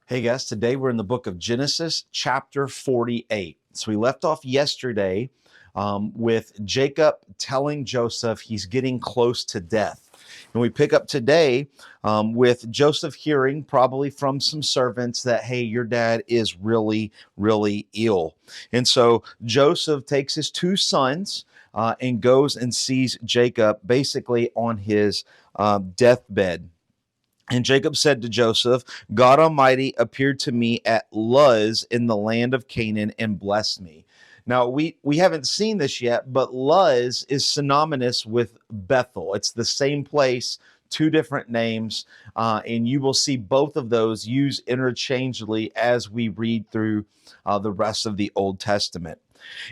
Hey guys, today we're in the book of Genesis, chapter 48. So we left off yesterday with Jacob telling Joseph he's getting close to death. And we pick up today with Joseph hearing, probably from some servants, that, hey, your dad is really, really ill. And so Joseph takes his two sons and goes and sees Jacob basically on his deathbed. And Jacob said to Joseph, God Almighty appeared to me at Luz in the land of Canaan and blessed me. Now, we haven't seen this yet, but Luz is synonymous with Bethel. It's the same place, two different names, and you will see both of those used interchangeably as we read through the rest of the Old Testament.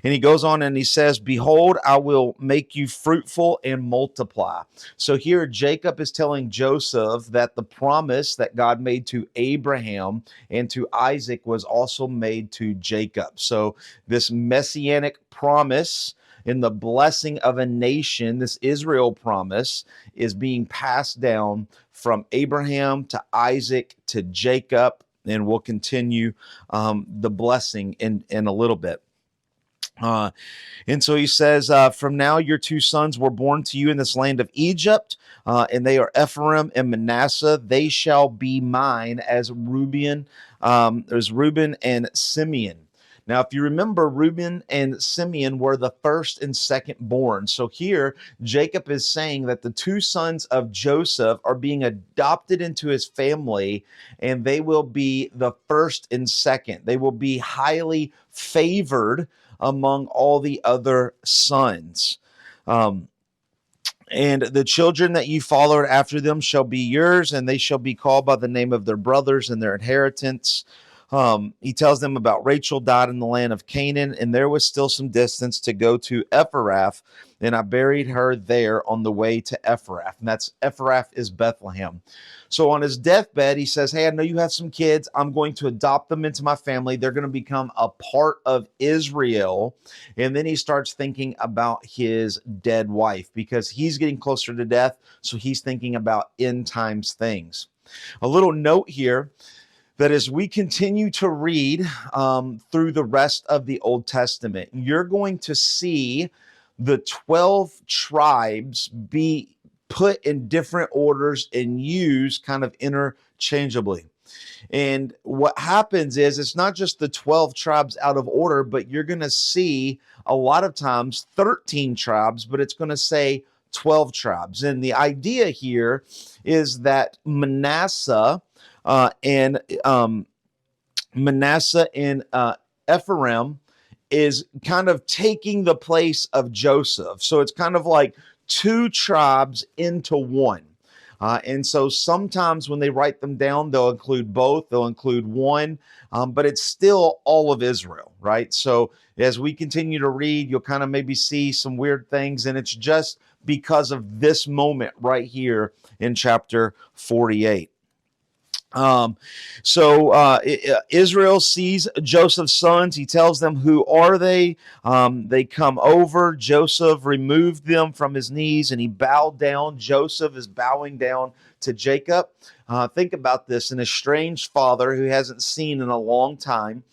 And he goes on and he says, behold, I will make you fruitful and multiply. So here Jacob is telling Joseph that the promise that God made to Abraham and to Isaac was also made to Jacob. So this messianic promise in the blessing of a nation, this Israel promise, is being passed down from Abraham to Isaac to Jacob. And we'll continue the blessing in a little bit. And so he says, from now your two sons were born to you in this land of Egypt, and they are Ephraim and Manasseh. They shall be mine as Reuben, there's Reuben and Simeon. Now, if you remember, Reuben and Simeon were the first and second born. So here, Jacob is saying that the two sons of Joseph are being adopted into his family, and they will be the first and second. They will be highly favored among all the other sons. And the children that you followed after them shall be yours, and they shall be called by the name of their brothers and their inheritance. He tells them about Rachel died in the land of Canaan, and there was still some distance to go to Ephrath, and I buried her there on the way to Ephrath. And that's Ephrath is Bethlehem. So on his deathbed, he says, hey, I know you have some kids. I'm going to adopt them into my family. They're going to become a part of Israel. And then he starts thinking about his dead wife because he's getting closer to death. So he's thinking about end times things. A little note here that as we continue to read through the rest of the Old Testament, you're going to see the 12 tribes be put in different orders and used kind of interchangeably. And what happens is it's not just the 12 tribes out of order, but you're going to see a lot of times 13 tribes, but it's going to say 12 tribes. And the idea here is that and Manasseh and Ephraim is kind of taking the place of Joseph. So it's kind of like two tribes into one. And so sometimes when they write them down, they'll include both, they'll include one, but it's still all of Israel, right? So as we continue to read, you'll kind of maybe see some weird things, and it's just because of this moment right here in chapter 48. Israel sees Joseph's sons. He tells them, who are they? They come over. Joseph removed them from his knees and he bowed down. Joseph is bowing down to Jacob. Think about this: an estranged father who hasn't seen in a long time,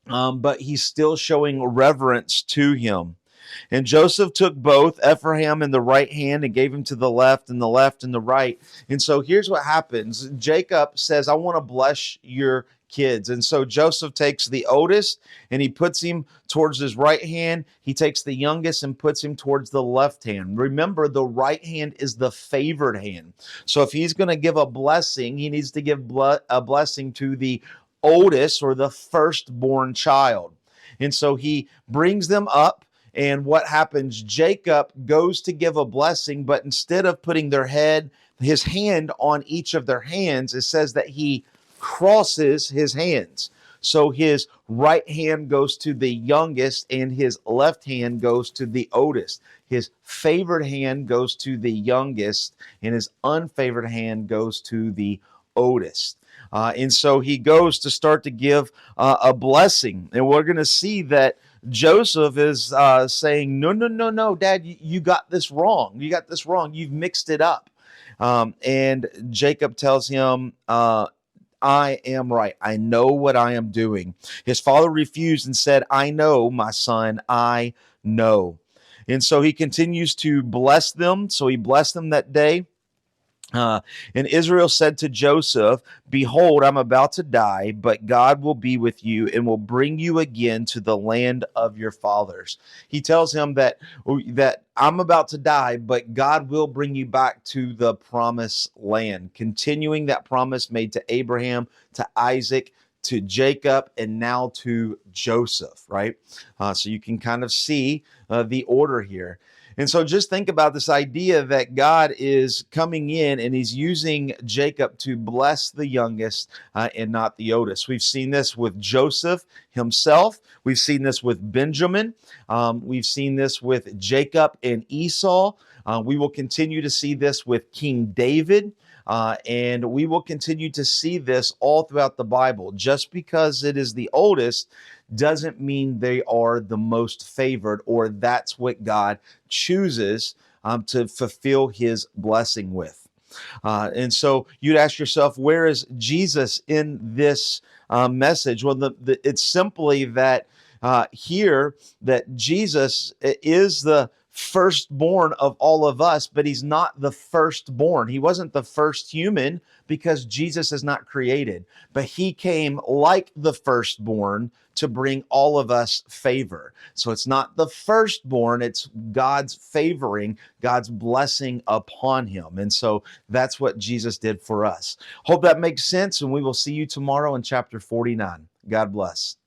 but he's still showing reverence to him. And Joseph took both, Ephraim in the right hand and gave him to the left, and the left and the right. And so here's what happens. Jacob says, I want to bless your kids. And so Joseph takes the oldest and he puts him towards his right hand. He takes the youngest and puts him towards the left hand. Remember, the right hand is the favored hand. So if he's going to give a blessing, he needs to give a blessing to the oldest or the firstborn child. And so he brings them up. And what happens? Jacob goes to give a blessing, but instead of putting his hand on each of their hands, it says that he crosses his hands. So his right hand goes to the youngest and his left hand goes to the oldest. His favored hand goes to the youngest and his unfavored hand goes to the oldest. And so he goes to start to give a blessing. And we're going to see that Joseph is saying, no, no, no, no, Dad, you got this wrong. You got this wrong. You've mixed it up. And Jacob tells him, I am right. I know what I am doing. His father refused and said, I know, my son, I know. And so he continues to bless them. So he blessed them that day. And Israel said to Joseph, behold, I'm about to die, but God will be with you and will bring you again to the land of your fathers. He tells him that I'm about to die, but God will bring you back to the promised land, continuing that promise made to Abraham, to Isaac, to Jacob, and now to Joseph, right? So you can kind of see the order here. And so just think about this idea that God is coming in and he's using Jacob to bless the youngest and not the oldest. We've seen this with Joseph himself. We've seen this with Benjamin. We've seen this with Jacob and Esau. We will continue to see this with King David. And we will continue to see this all throughout the Bible. Just because it is the oldest doesn't mean they are the most favored, or that's what God chooses to fulfill his blessing with. And so you'd ask yourself, where is Jesus in this message? Well, it's simply that here that Jesus is the firstborn of all of us, but he's not the firstborn. He wasn't the first human because Jesus is not created, but he came like the firstborn to bring all of us favor. So it's not the firstborn, it's God's favoring, God's blessing upon him. And so that's what Jesus did for us. Hope that makes sense, and we will see you tomorrow in chapter 49. God bless.